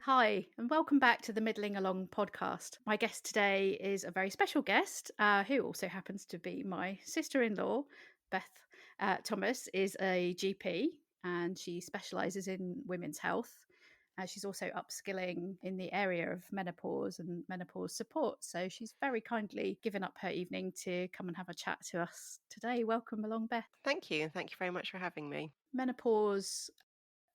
Hi, and welcome back to the Middling Along podcast. My guest today is a very special guest who also happens to be my sister in law. Beth Thomas is a GP and she specialises in women's health. She's also upskilling in the area of menopause and menopause support. So she's very kindly given up her evening to come and have a chat to us today. Welcome along, Beth. Thank you, and thank you very much for having me. Menopause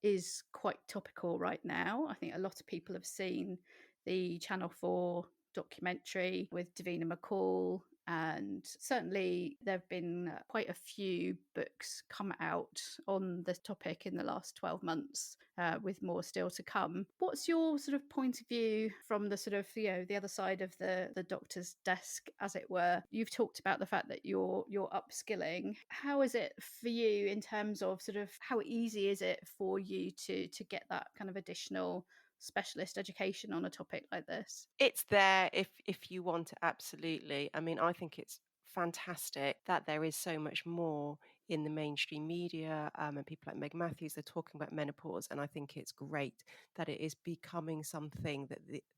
is quite topical right now. I think a lot of people have seen the Channel 4 documentary with Davina McCall, and certainly there have been quite a few books come out on this topic in the last 12 months, with more still to come. What's your sort of point of view from the sort of, the other side of the doctor's desk, as it were? You've talked about the fact that you're upskilling. How is it for you in terms of sort of how easy is it for you to get that kind of additional specialist education on a topic like this? It's there if you want it, absolutely. I mean, I think it's fantastic that there is so much more in the mainstream media, and people like Meg Matthews, they're talking about menopause, and I think it's great that it is becoming something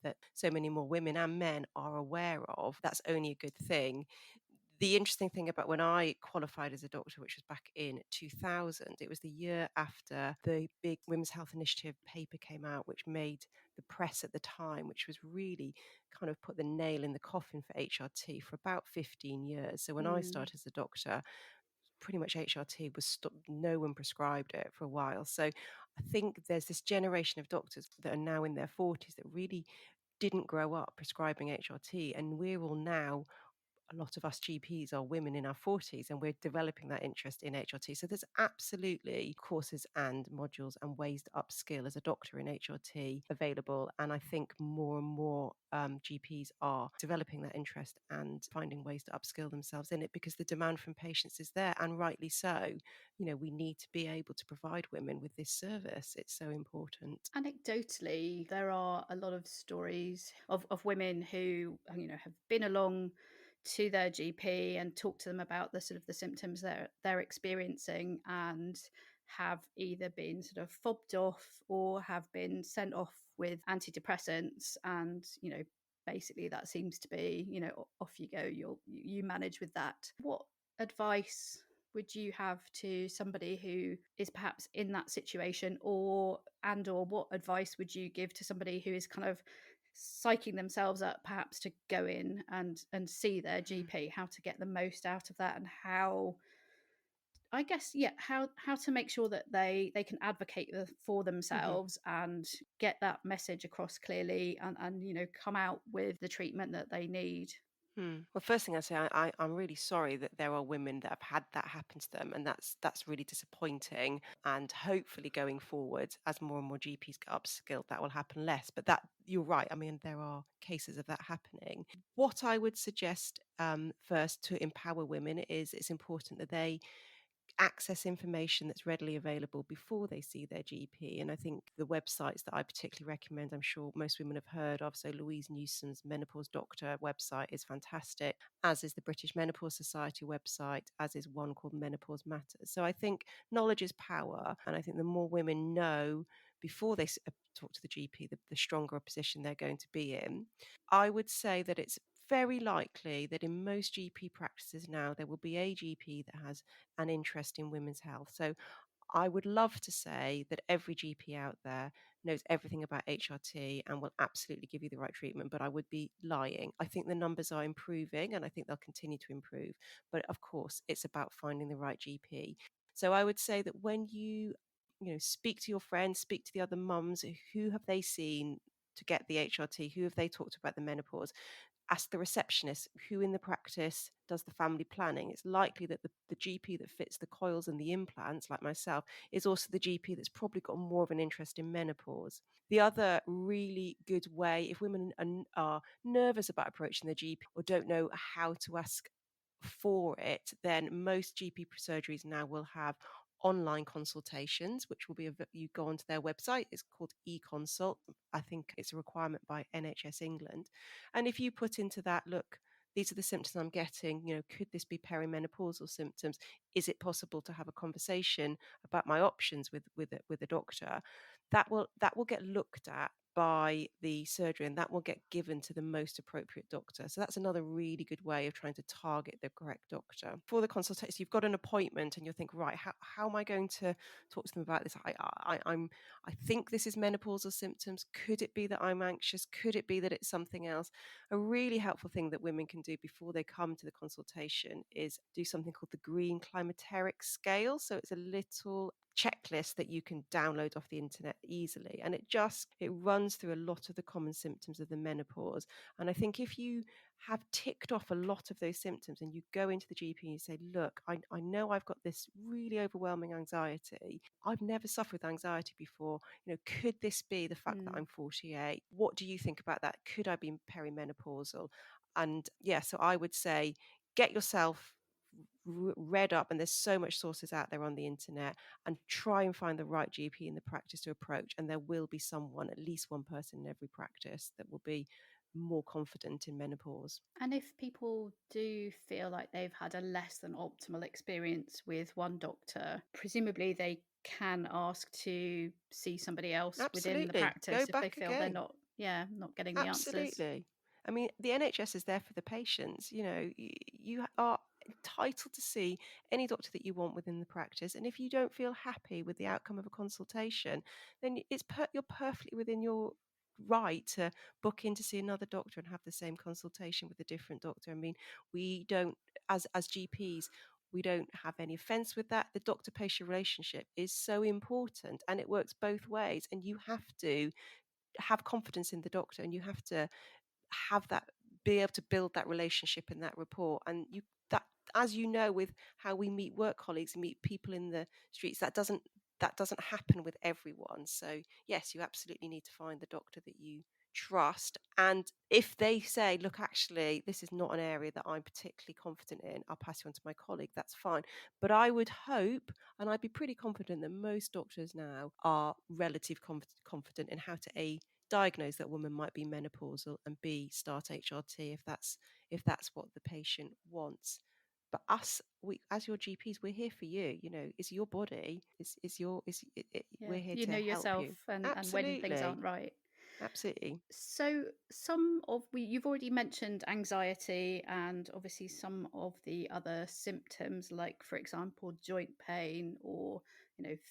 that so many more women and men are aware of. That's only a good thing. The interesting thing about when I qualified as a doctor, which was back in 2000, it was the year after the big Women's Health Initiative paper came out, which made the press at the time, which was really kind of put the nail in the coffin for HRT for about 15 years. So when I Mm, started as a doctor, pretty much HRT was stopped, no one prescribed it for a while. So I think there's this generation of doctors that are now in their 40s that really didn't grow up prescribing HRT, and we're all now, a lot of us GPs are women in our 40s, and we're developing that interest in HRT. So there's absolutely courses and modules and ways to upskill as a doctor in HRT available. And I think more and more GPs are developing that interest and finding ways to upskill themselves in it, because the demand from patients is there, and rightly so. We need to be able to provide women with this service. It's so important. Anecdotally, there are a lot of stories of women who, have been along to their GP and talked to them about the sort of the symptoms they're experiencing, and have either been sort of fobbed off or have been sent off with antidepressants, and basically that seems to be, off you go, you manage with that. What advice would you have to somebody who is perhaps in that situation, or what advice would you give to somebody who is kind of psyching themselves up perhaps to go in and see their GP, how to get the most out of that, and how, I guess, how to make sure that they can advocate for Mhm. themselves and get that message across clearly, and come out with the treatment that they need. Well, first thing I say, I'm really sorry that there are women that have had that happen to them, and that's really disappointing. And hopefully, going forward, as more and more GPs get upskilled, that will happen less. But that, you're right. I mean, there are cases of that happening. What I would suggest, first, to empower women is it's important that they access information that's readily available before they see their GP. And I think the websites that I particularly recommend, I'm sure most women have heard of. So Louise Newsom's Menopause Doctor website is fantastic, as is the British Menopause Society website, as is one called Menopause Matters. So I think knowledge is power. And I think the more women know before they talk to the GP, the stronger a position they're going to be in. I would say that it's very likely that in most GP practices now, there will be a GP that has an interest in women's health. So I would love to say that every GP out there knows everything about HRT and will absolutely give you the right treatment, but I would be lying. I think the numbers are improving, and I think they'll continue to improve. But of course, it's about finding the right GP. So I would say that when speak to your friends, speak to the other mums, who have they seen to get the HRT? Who have they talked to about the menopause? Ask the receptionist who in the practice does the family planning. It's likely that the GP that fits the coils and the implants, like myself, is also the GP that's probably got more of an interest in menopause. The other really good way, if women are nervous about approaching the GP or don't know how to ask for it, then most GP surgeries now will have online consultations, which will be you go onto their website. It's called eConsult. I think it's a requirement by NHS England. And if you put into that, look, these are the symptoms I'm getting. Could this be perimenopausal symptoms? Is it possible to have a conversation about my options with a doctor? that will get looked at by the surgery, and that will get given to the most appropriate doctor. So that's another really good way of trying to target the correct doctor. For the consultation, you've got an appointment and you'll think, right, how am I going to talk to them about this? I think this is menopausal symptoms. Could it be that I'm anxious? Could it be that it's something else? A really helpful thing that women can do before they come to the consultation is do something called the Green Climateric Scale. So it's a little checklist that you can download off the internet easily, and it runs through a lot of the common symptoms of the menopause. And I think if you have ticked off a lot of those symptoms and you go into the GP and you say, look, I know I've got this really overwhelming anxiety. I've never suffered with anxiety before. Could this be the fact that Mm. I'm 48? What do you think about that? Could I be perimenopausal? And yeah, so I would say get yourself read up, and there's so much sources out there on the internet, and try and find the right GP in the practice to approach, and there will be someone, at least one person in every practice, that will be more confident in menopause. And if people do feel like they've had a less than optimal experience with one doctor, presumably they can ask to see somebody else within the Absolutely, go practice if they back feel they're again. not, yeah, not getting the answers. Absolutely. I mean, the NHS is there for the patients. You are entitled to see any doctor that you want within the practice. And if you don't feel happy with the outcome of a consultation, then you're perfectly within your right to book in to see another doctor and have the same consultation with a different doctor. I mean, we don't, as GPs, we don't have any offense with that. The doctor patient relationship is so important, and it works both ways. And you have to have confidence in the doctor, and you have to have that, be able to build that relationship and that rapport. And that, as you know, with how we meet work colleagues, meet people in the streets, that doesn't happen with everyone. So yes, you absolutely need to find the doctor that you trust. And if they say, look, actually this is not an area that I'm particularly confident in, I'll pass you on to my colleague, that's fine. But I would hope, and I'd be pretty confident, that most doctors now are relative confident in how to diagnose that woman might be menopausal, and B, start HRT if that's what the patient wants. But we, as your GPs, we're here for you. It's your body. Is your is it, Yeah, we're here you to know help yourself, you. and when things Absolutely, aren't right. absolutely. So you've already mentioned anxiety and obviously some of the other symptoms, like for example joint pain or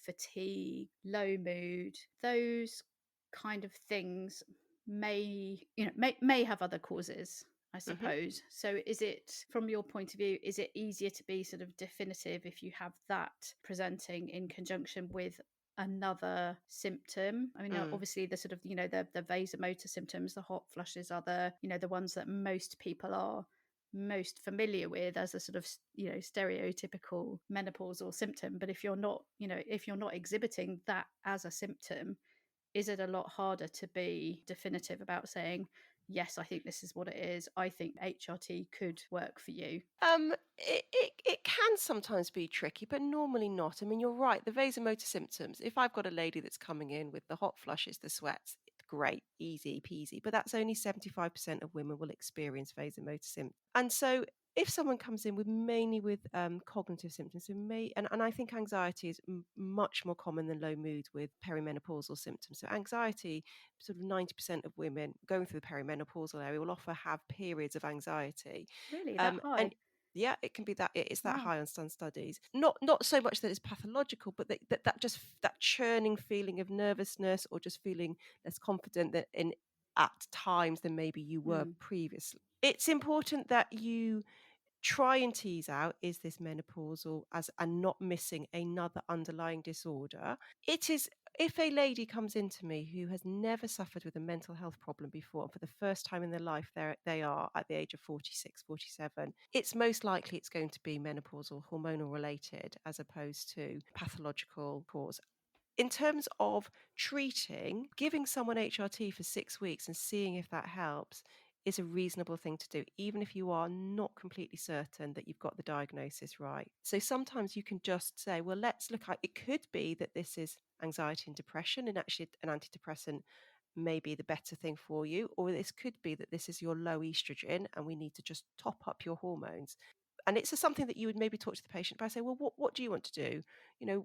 fatigue, low mood. Those kind of things may have other causes, I Hmm. suppose. So is it, from your point of view, is it easier to be sort of definitive if you have that presenting in conjunction with another symptom? I mean, Mm. obviously the sort of, the vasomotor symptoms, the hot flushes are the ones that most people are most familiar with as a sort of, stereotypical menopausal symptom. But if you're not exhibiting that as a symptom, is it a lot harder to be definitive about saying, yes, I think this is what it is, I think HRT could work for you? It can sometimes be tricky, but normally not. I mean, you're right. The vasomotor symptoms, if I've got a lady that's coming in with the hot flushes, the sweats, great, easy peasy. But that's only 75% of women will experience vasomotor symptoms. And so if someone comes in with mainly with cognitive symptoms, and I think anxiety is much more common than low mood with perimenopausal symptoms. So anxiety, sort of 90% of women going through the perimenopausal area will often have periods of anxiety. Really, that And high? yeah, it can be that it's that Wow. high on some studies. Not so much that it's pathological, but that just that churning feeling of nervousness, or just feeling less confident that in at times than maybe you were Mm. previously. It's important that you try and tease out, is this menopausal, as and not missing another underlying disorder. It is, if a lady comes into me who has never suffered with a mental health problem before, and for the first time in their life they are at the age of 46, 47, it's most likely it's going to be menopausal, hormonal related, as opposed to pathological cause. In terms of treating, giving someone HRT for 6 weeks and seeing if that helps is a reasonable thing to do, even if you are not completely certain that you've got the diagnosis right. So sometimes you can just say, well, let's look at, it could be that this is anxiety and depression, and actually an antidepressant may be the better thing for you, or this could be that this is your low estrogen and we need to just top up your hormones. And it's something that you would maybe talk to the patient about, say, well, what do you want to do?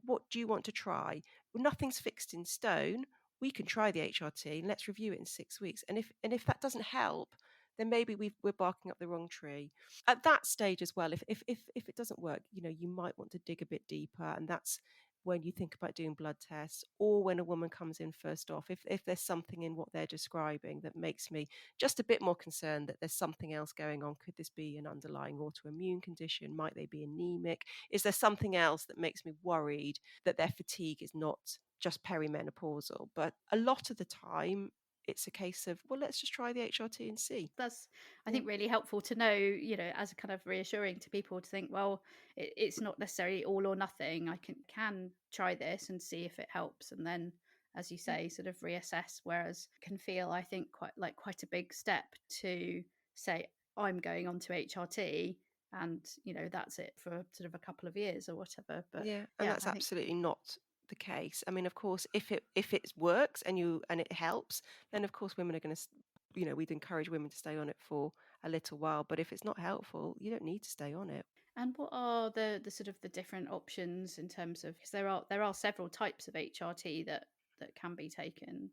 What do you want to try? Well, nothing's fixed in stone. we can try the HRT and let's review it in 6 weeks. And if that doesn't help, then maybe we're barking up the wrong tree. At that stage as well, if it doesn't work, you might want to dig a bit deeper, and that's when you think about doing blood tests, or when a woman comes in first off, if there's something in what they're describing that makes me just a bit more concerned that there's something else going on. Could this be an underlying autoimmune condition? Might they be anemic? Is there something else that makes me worried that their fatigue is not just perimenopausal? But a lot of the time, it's a case of, well, let's just try the HRT and see. That's, I Yeah. think, really helpful to know, as a kind of reassuring to people to think, well, it's not necessarily all or nothing. I can try this and see if it helps, and then, as you Yeah. say, sort of reassess. Whereas can feel, I think, quite a big step to say, I'm going on to HRT, and that's it for sort of a couple of years or whatever. But Yeah, and yeah, that's I think. absolutely not the case. I mean, of course, if it works and it helps, then of course women are going to, we'd encourage women to stay on it for a little while. But if it's not helpful, you don't need to stay on it. And what are the sort of the different options in terms of, because there are several types of HRT that can be taken.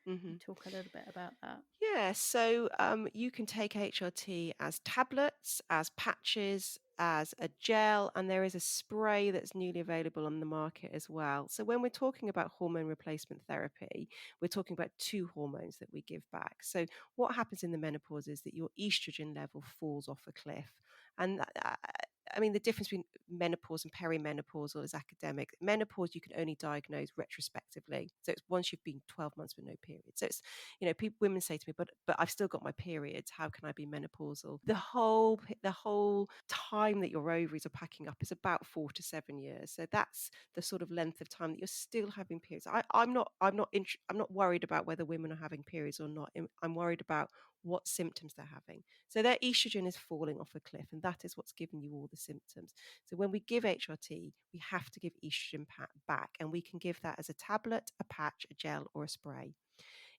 Hmm. You talk a little bit about that. Yeah, so you can take HRT as tablets, as patches, as a gel, and there is a spray that's newly available on the market as well. So when we're talking about hormone replacement therapy, we're talking about two hormones that we give back. So what happens in the menopause is that your estrogen level falls off a cliff. And I mean, the difference between menopause and perimenopausal is academic. Menopause, you can only diagnose retrospectively. So it's once you've been 12 months with no period. So it's women say to me, but I've still got my periods. How can I be menopausal? The whole time that your ovaries are packing up is about 4 to 7 years. So that's the sort of length of time that you're still having periods. I'm not worried about whether women are having periods or not. I'm worried about what symptoms they're having. So their estrogen is falling off a cliff, and that is what's giving you all the symptoms. So when we give HRT, we have to give estrogen back, and we can give that as a tablet, a patch, a gel, or a spray.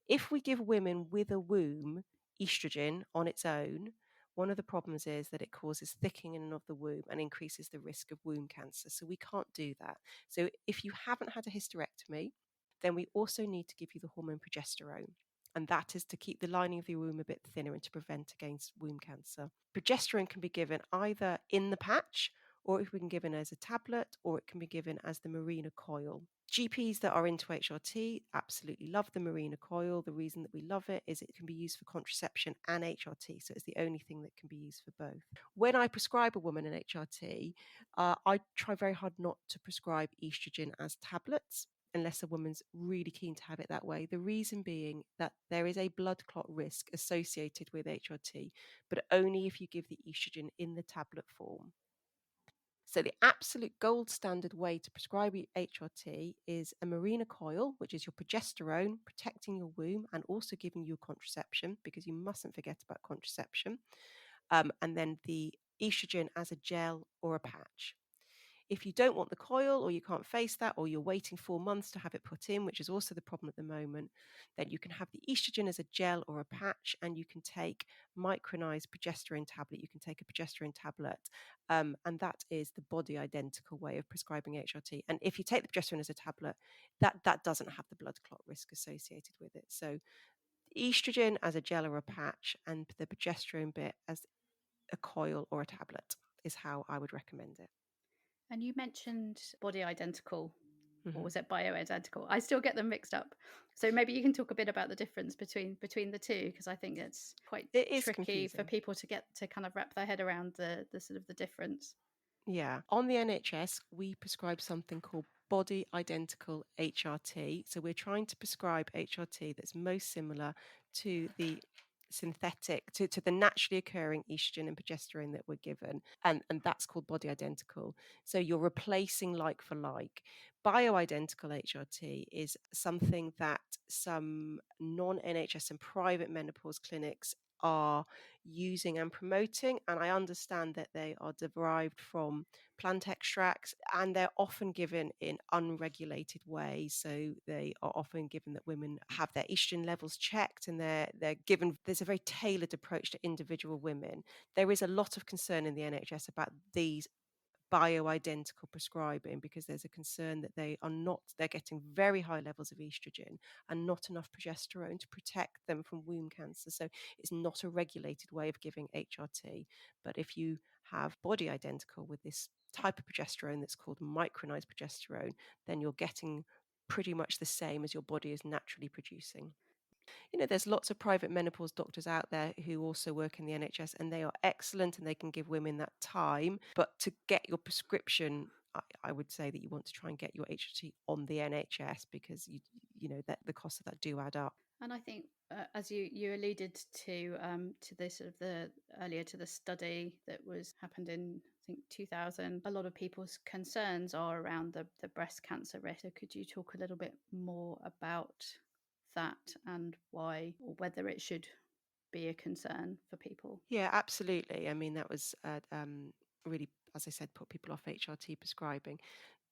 If we give women with a womb estrogen on its own, one of the problems is that it causes thickening of the womb and increases the risk of womb cancer. So we can't do that. So if you haven't had a hysterectomy, then we also need to give you the hormone progesterone. And that is to keep the lining of the womb a bit thinner and to prevent against womb cancer. Progesterone can be given either in the patch, or it can be given as a tablet, or it can be given as the Mirena coil. GPs that are into HRT absolutely love the Mirena coil. The reason that we love it is it can be used for contraception and HRT, so it's the only thing that can be used for both. When I prescribe a woman an HRT, I try very hard not to prescribe estrogen as tablets unless a woman's really keen to have it that way. The reason being that there is a blood clot risk associated with HRT, but only if you give the estrogen in the tablet form. So the absolute gold standard way to prescribe HRT is a Mirena coil, which is your progesterone protecting your womb and also giving you contraception, because you mustn't forget about contraception. And then the estrogen as a gel or a patch. If you don't want the coil, or you can't face that, or you're waiting 4 months to have it put in, which is also the problem at the moment, then you can have the estrogen as a gel or a patch, and you can take micronized progesterone tablet. You can take a progesterone tablet, and that is the body identical way of prescribing HRT. And if you take the progesterone as a tablet, that doesn't have the blood clot risk associated with it. So estrogen as a gel or a patch, and the progesterone bit as a coil or a tablet is how I would recommend it. And you mentioned body identical, or Mhm. was it bioidentical? I still get them mixed up. So maybe you can talk a bit about the difference between the two, because I think it's quite It is tricky for confusing. people to get to kind of wrap their head around the sort of the difference. Yeah. On the NHS, we prescribe something called body identical HRT. So we're trying to prescribe HRT that's most similar to the synthetic, to the naturally occurring estrogen and progesterone that we're given. And that's called body identical. So you're replacing like for like. Bioidentical HRT is something that some non NHS and private menopause clinics are using and promoting, and I understand that they are derived from plant extracts, and they're often given in unregulated ways. So they are often given that women have their estrogen levels checked, and they're given, there's a very tailored approach to individual women. There is a lot of concern in the NHS about these bioidentical prescribing, because there's a concern that they're getting very high levels of estrogen and not enough progesterone to protect them from womb cancer. So it's not a regulated way of giving HRT. But if you have body identical with this type of progesterone that's called micronized progesterone, then you're getting pretty much the same as your body is naturally producing. There's lots of private menopause doctors out there who also work in the NHS, and they are excellent and they can give women that time. But to get your prescription, I would say that you want to try and get your HRT on the NHS, because that the costs of that do add up. And I think, as you alluded to this sort of the earlier to the study that was happened in I think 2000, a lot of people's concerns are around the breast cancer risk. So could you talk a little bit more about that and why or whether it should be a concern for people? Yeah, absolutely. I mean, that was really, as I said, put people off HRT prescribing.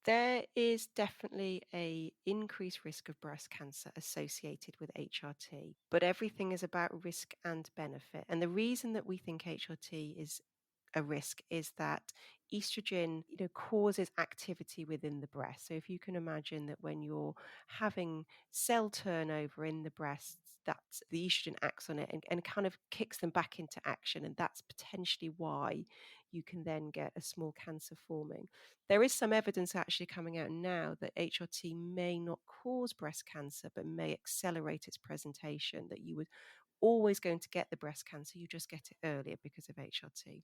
There is definitely a increased risk of breast cancer associated with HRT, but everything is about risk and benefit. And the reason that we think HRT is a risk is that estrogen, causes activity within the breast. So if you can imagine that when you're having cell turnover in the breasts, that the estrogen acts on it and kind of kicks them back into action. And that's potentially why you can then get a small cancer forming. There is some evidence actually coming out now that HRT may not cause breast cancer, but may accelerate its presentation, that you would always going to get the breast cancer, you just get it earlier because of HRT.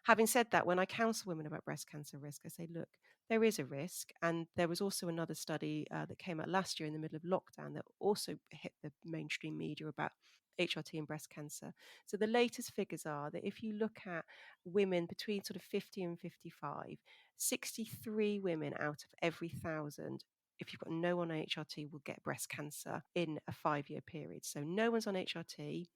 Having said that, when I counsel women about breast cancer risk, I say, look, there is a risk. And there was also another study that came out last year in the middle of lockdown that also hit the mainstream media about HRT and breast cancer. So the latest figures are that if you look at women between sort of 50 and 55, 63 women out of every 1,000, if you've got no one on HRT, will get breast cancer in a 5-year period. So no one's on HRT.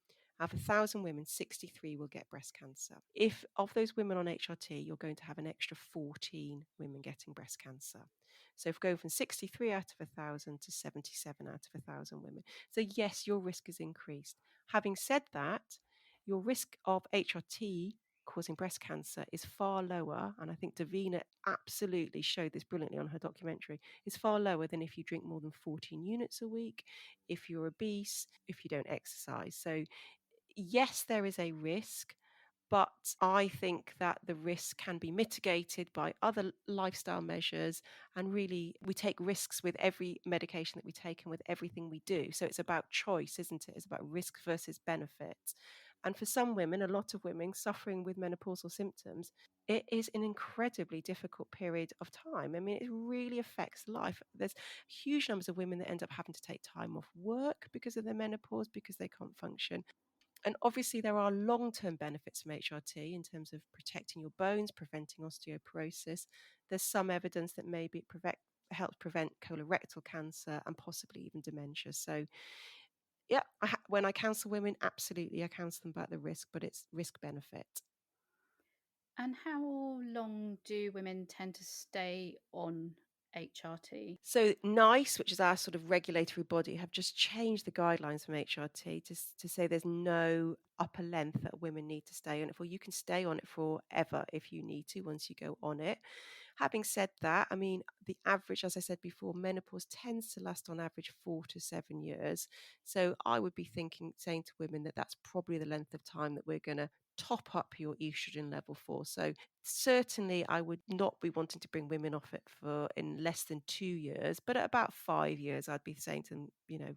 Out of 1,000 women, 63 will get breast cancer. If of those women on HRT, you're going to have an extra 14 women getting breast cancer. So if going from 63 out of 1,000 to 77 out of 1,000 women. So yes, your risk is increased. Having said that, your risk of HRT causing breast cancer is far lower, and I think Davina absolutely showed this brilliantly on her documentary, is far lower than if you drink more than 14 units a week, if you're obese, if you don't exercise. So yes, there is a risk, but I think that the risk can be mitigated by other lifestyle measures. And really, we take risks with every medication that we take and with everything we do. So it's about choice, isn't it? It's about risk versus benefit. And for some women, a lot of women suffering with menopausal symptoms, it is an incredibly difficult period of time. I mean, it really affects life. There's huge numbers of women that end up having to take time off work because of their menopause, because they can't function. And obviously, there are long term benefits from HRT in terms of protecting your bones, preventing osteoporosis. There's some evidence that maybe it helps prevent colorectal cancer and possibly even dementia. So, yeah, when I counsel women, absolutely, I counsel them about the risk, but it's risk benefit. And how long do women tend to stay on HRT? So NICE, which is our sort of regulatory body, have just changed the guidelines from HRT to say there's no upper length that women need to stay on it for. You can stay on it forever if you need to once you go on it. Having said that, I mean, the average, as I said before, menopause tends to last on average 4 to 7 years. So I would be saying to women that that's probably the length of time that we're going to top up your estrogen level for. So certainly I would not be wanting to bring women off it for in less than 2 years, but at about 5 years, I'd be saying to them,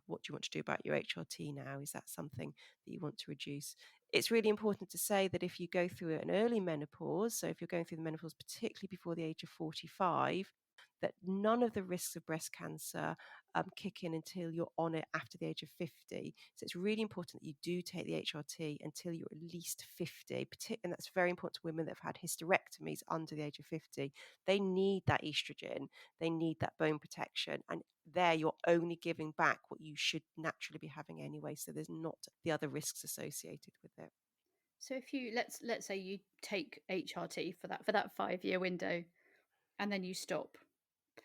what do you want to do about your HRT now? Is that something that you want to reduce? It's really important to say that if you go through an early menopause, so if you're going through the menopause, particularly before the age of 45, that none of the risks of breast cancer kick in until you're on it after the age of 50. So it's really important that you do take the HRT until you're at least 50, and that's very important to women that have had hysterectomies under the age of 50. They need that estrogen, they need that bone protection, and there you're only giving back what you should naturally be having anyway. So there's not the other risks associated with it. So if you let's say you take HRT for that 5-year window and then you stop,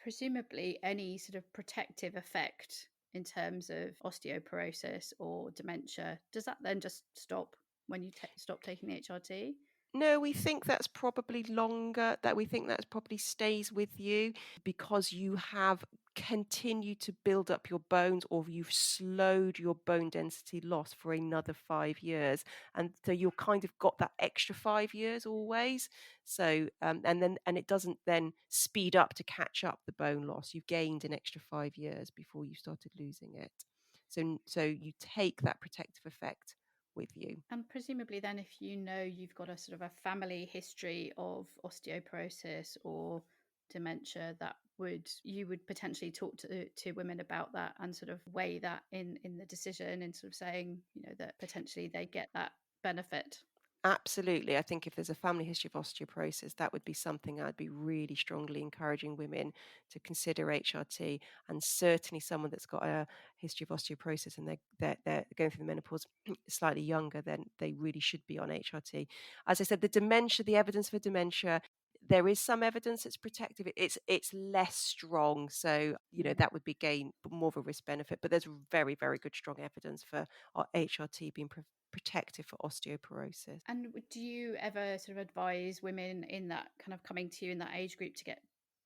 presumably any sort of protective effect in terms of osteoporosis or dementia, does that then just stop when you stop taking the HRT? No, we think that's probably longer, that we think that probably stays with you because you have continued to build up your bones, or you've slowed your bone density loss for another 5 years. And so you're kind of got that extra 5 years always. So, and it doesn't then speed up to catch up the bone loss. You've gained an extra 5 years before you started losing it. So you take that protective effect with you. And presumably, then, if you know you've got a sort of a family history of osteoporosis or dementia, that would you would potentially talk to women about that and sort of weigh that in the decision and sort of saying, that potentially they get that benefit. Absolutely. I think if there's a family history of osteoporosis, that would be something I'd be really strongly encouraging women to consider HRT, and certainly someone that's got a history of osteoporosis and they're going through the menopause slightly younger, then they really should be on HRT. As I said, the dementia, the evidence for dementia, there is some evidence it's protective. It's less strong, so Mm. that would be gain more of a risk benefit. But there's very very good strong evidence for our HRT being protective for osteoporosis. And do you ever sort of advise women in that kind of coming to you in that age group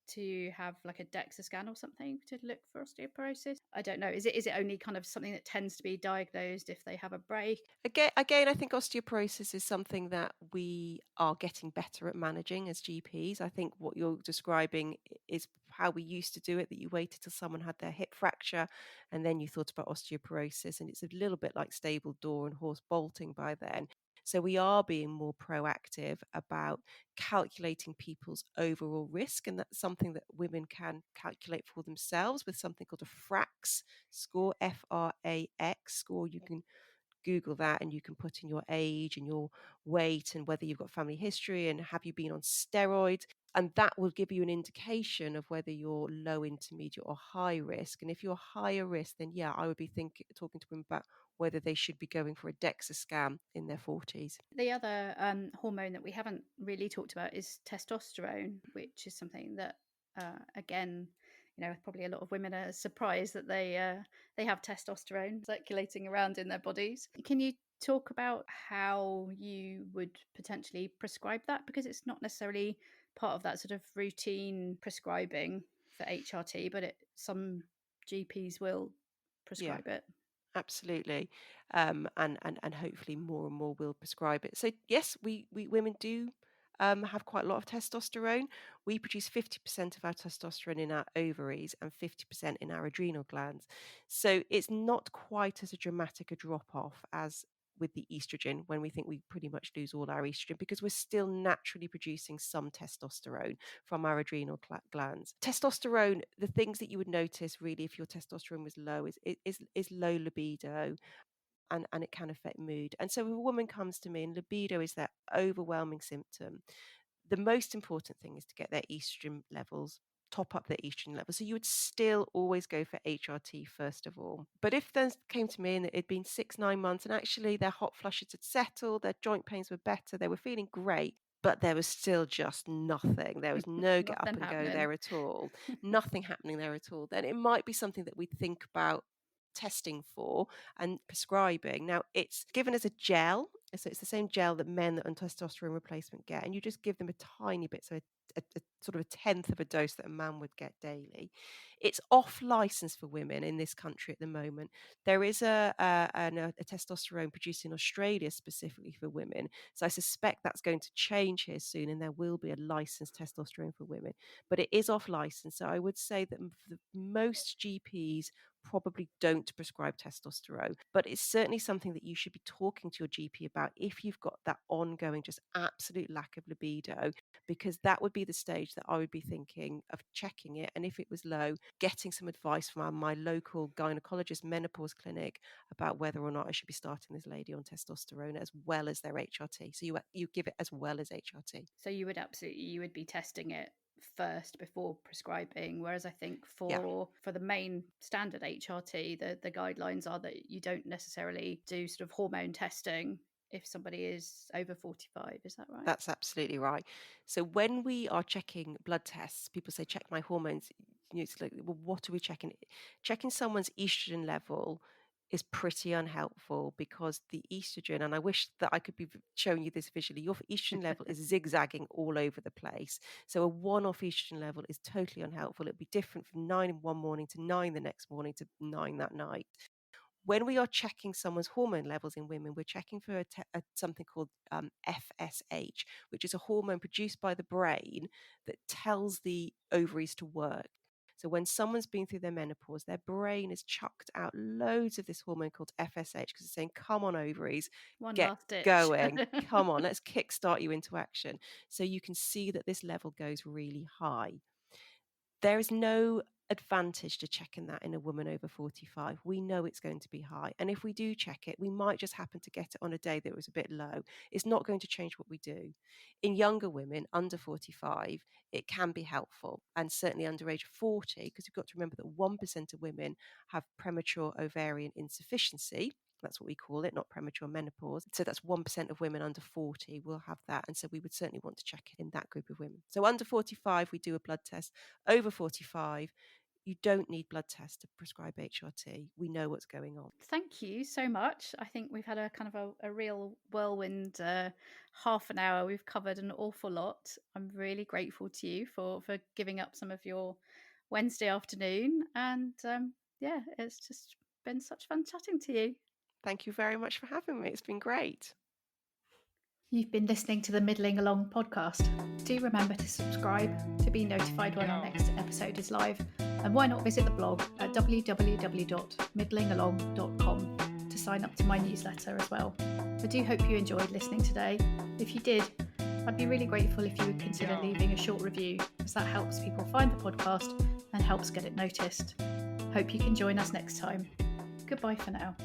to have like a DEXA scan or something to look for osteoporosis? I don't know. Is it only kind of something that tends to be diagnosed if they have a break? Again, I think osteoporosis is something that we are getting better at managing as GPs. I think what you're describing is how we used to do it, that you waited till someone had their hip fracture and then you thought about osteoporosis. And it's a little bit like stable door and horse bolting by then. So we are being more proactive about calculating people's overall risk. And that's something that women can calculate for themselves with something called a FRAX score, FRAX score. You can Google that and you can put in your age and your weight and whether you've got family history and have you been on steroids. And that will give you an indication of whether you're low, intermediate, or high risk. And if you're higher risk, then yeah, I would be talking to them about whether they should be going for a DEXA scan in their 40s. The other hormone that we haven't really talked about is testosterone, which is something that, again, probably a lot of women are surprised that they have testosterone circulating around in their bodies. Can you talk about how you would potentially prescribe that? Because it's not necessarily part of that sort of routine prescribing for HRT, but some GPs will Yeah. prescribe it. Absolutely. And hopefully more and more will prescribe it. So yes, we women do have quite a lot of testosterone. We produce 50% of our testosterone in our ovaries and 50% in our adrenal glands. So it's not quite as a dramatic a drop off as with the estrogen, when we think we pretty much lose all our estrogen, because we're still naturally producing some testosterone from our adrenal glands. Testosterone, the things that you would notice really if your testosterone was low is low libido, and it can affect mood. And so if a woman comes to me and libido is their overwhelming symptom, the most important thing is to get their estrogen levels, top up their estrogen levels. So you would still always go for HRT first of all. But if they came to me and it'd been 6, 9 months and actually their hot flushes had settled, their joint pains were better, they were feeling great, but there was still just nothing. There was no get up Nothing and go happening. there at all, nothing happening there at all. Then it might be something that we think about testing for and prescribing. Now, it's given as a gel. So it's the same gel that men on testosterone replacement get. And you just give them a tiny bit, so a sort of a tenth of a dose that a man would get daily. It's off license for women in this country at the moment. There is a testosterone produced in Australia specifically for women. So I suspect that's going to change here soon, and there will be a licensed testosterone for women. But it is off license. So I would say that most GPs probably don't prescribe testosterone, but it's certainly something that you should be talking to your GP about if you've got that ongoing, just absolute lack of libido, because that would be the stage that I would be thinking of checking it. And if it was low, getting some advice from my local gynecologist menopause clinic about whether or not I should be starting this lady on testosterone as well as their HRT. So you give it as well as HRT. So you would be testing it first before prescribing. Whereas I think Yeah. for the main standard HRT, the guidelines are that you don't necessarily do sort of hormone testing if somebody is over 45. Is that right? That's absolutely right. So when we are checking blood tests, people say, check my hormones. It's like, well, what are we checking? Checking someone's estrogen level is pretty unhelpful because the estrogen, and I wish that I could be showing you this visually, your estrogen level is zigzagging all over the place. So a one-off estrogen level is totally unhelpful. It'd be different from 9 in one morning to 9 the next morning to 9 that night. When we are checking someone's hormone levels in women, we're checking for something called FSH, which is a hormone produced by the brain that tells the ovaries to work. So when someone's been through their menopause, their brain has chucked out loads of this hormone called FSH because it's saying, come on, ovaries, One get last ditch. going. Come on, let's kickstart you into action. So you can see that this level goes really high. There is no advantage to checking that in a woman over 45. We know it's going to be high. And if we do check it, we might just happen to get it on a day that was a bit low. It's not going to change what we do. In younger women under 45, it can be helpful. And certainly under age 40, because you've got to remember that 1% of women have premature ovarian insufficiency. That's what we call it, not premature menopause. So that's 1% of women under 40 will have that. And so we would certainly want to check it in that group of women. So under 45, we do a blood test. Over 45, you don't need blood tests to prescribe HRT. We know what's going on. Thank you so much. I think we've had a kind of a real whirlwind half an hour. We've covered an awful lot. I'm really grateful to you for giving up some of your Wednesday afternoon. And yeah, it's just been such fun chatting to you. Thank you very much for having me. It's been great. You've been listening to the Middling Along podcast. Do remember to subscribe to be notified when our next episode is live. And why not visit the blog at www.middlingalong.com to sign up to my newsletter as well. I do hope you enjoyed listening today. If you did, I'd be really grateful if you would consider leaving a short review, as that helps people find the podcast and helps get it noticed. Hope you can join us next time. Goodbye for now.